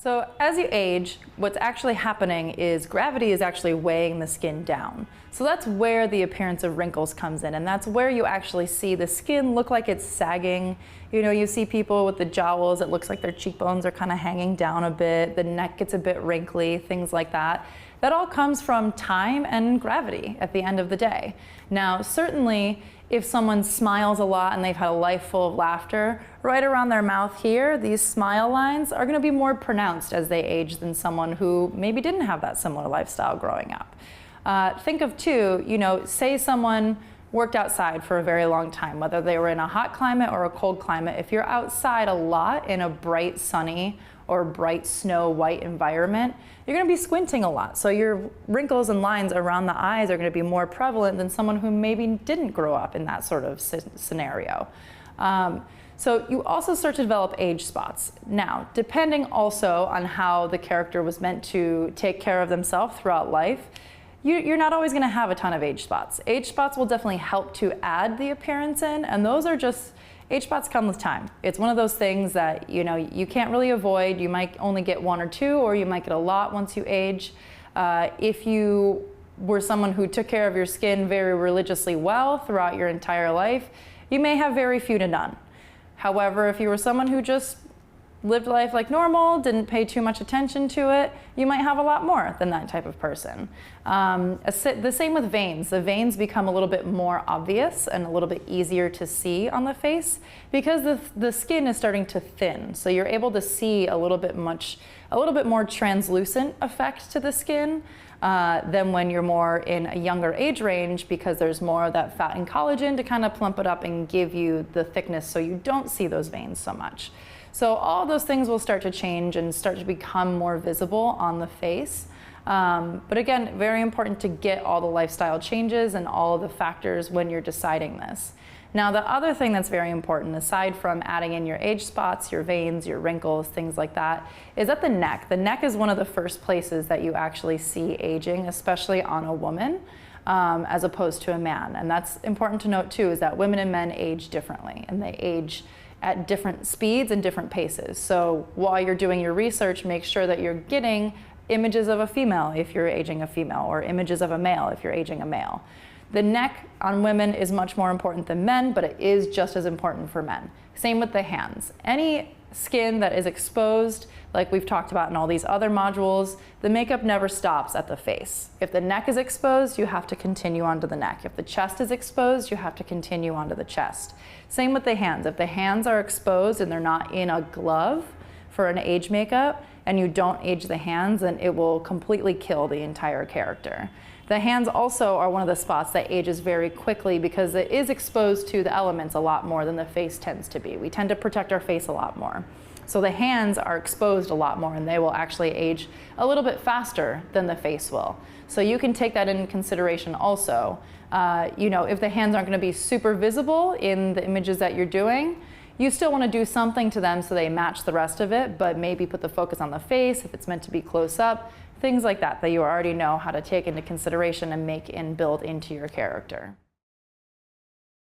So as you age, what's actually happening is gravity is actually weighing the skin down. So that's where the appearance of wrinkles comes in, and that's where you actually see the skin look like it's sagging. You know, you see people with the jowls, it looks like their cheekbones are kind of hanging down a bit, the neck gets a bit wrinkly, things like that. That all comes from time and gravity at the end of the day. Now, certainly, if someone smiles a lot and they've had a life full of laughter, right around their mouth here, these smile lines are going to be more pronounced as they age than someone who maybe didn't have that similar lifestyle growing up. Think of too, you know, say someone worked outside for a very long time, whether they were in a hot climate or a cold climate. If you're outside a lot in a bright sunny or bright snow white environment, you're going to be squinting a lot. So your wrinkles and lines around the eyes are going to be more prevalent than someone who maybe didn't grow up in that sort of scenario. So you also start to develop age spots. Now, depending also on how the character was meant to take care of themselves throughout life, you're not always going to have a ton of age spots. Age spots will definitely help to add the appearance in, and those are just, age spots come with time. It's one of those things that, you know, you can't really avoid. You might only get one or two, or you might get a lot once you age. If you were someone who took care of your skin very religiously well throughout your entire life, you may have very few to none. However, if you were someone who just lived life like normal, didn't pay too much attention to it, you might have a lot more than that type of person. The same with veins. The veins become a little bit more obvious and a little bit easier to see on the face because the skin is starting to thin. So you're able to see a little bit more translucent effect to the skin than when you're more in a younger age range, because there's more of that fat and collagen to kind of plump it up and give you the thickness so you don't see those veins so much. So all those things will start to change and start to become more visible on the face. But again, very important to get all the lifestyle changes and all of the factors when you're deciding this. Now, the other thing that's very important, aside from adding in your age spots, your veins, your wrinkles, things like that, is at the neck. The neck is one of the first places that you actually see aging, especially on a woman, as opposed to a man. And that's important to note too, is that women and men age differently, and they age at different speeds and different paces. So while you're doing your research, make sure that you're getting images of a female if you're aging a female, or images of a male if you're aging a male. The neck on women is much more important than men, but it is just as important for men. Same with the hands. Any skin that is exposed, like we've talked about in all these other modules, the makeup never stops at the face. If the neck is exposed, you have to continue onto the neck. If the chest is exposed, you have to continue onto the chest. Same with the hands. If the hands are exposed and they're not in a glove for an age makeup, and you don't age the hands, then it will completely kill the entire character. The hands also are one of the spots that ages very quickly because it is exposed to the elements a lot more than the face tends to be. We tend to protect our face a lot more. So the hands are exposed a lot more, and they will actually age a little bit faster than the face will. So you can take that into consideration also. You know, if the hands aren't going to be super visible in the images that you're doing, you still want to do something to them so they match the rest of it, but maybe put the focus on the face if it's meant to be close up, things like that, that you already know how to take into consideration and make and build into your character.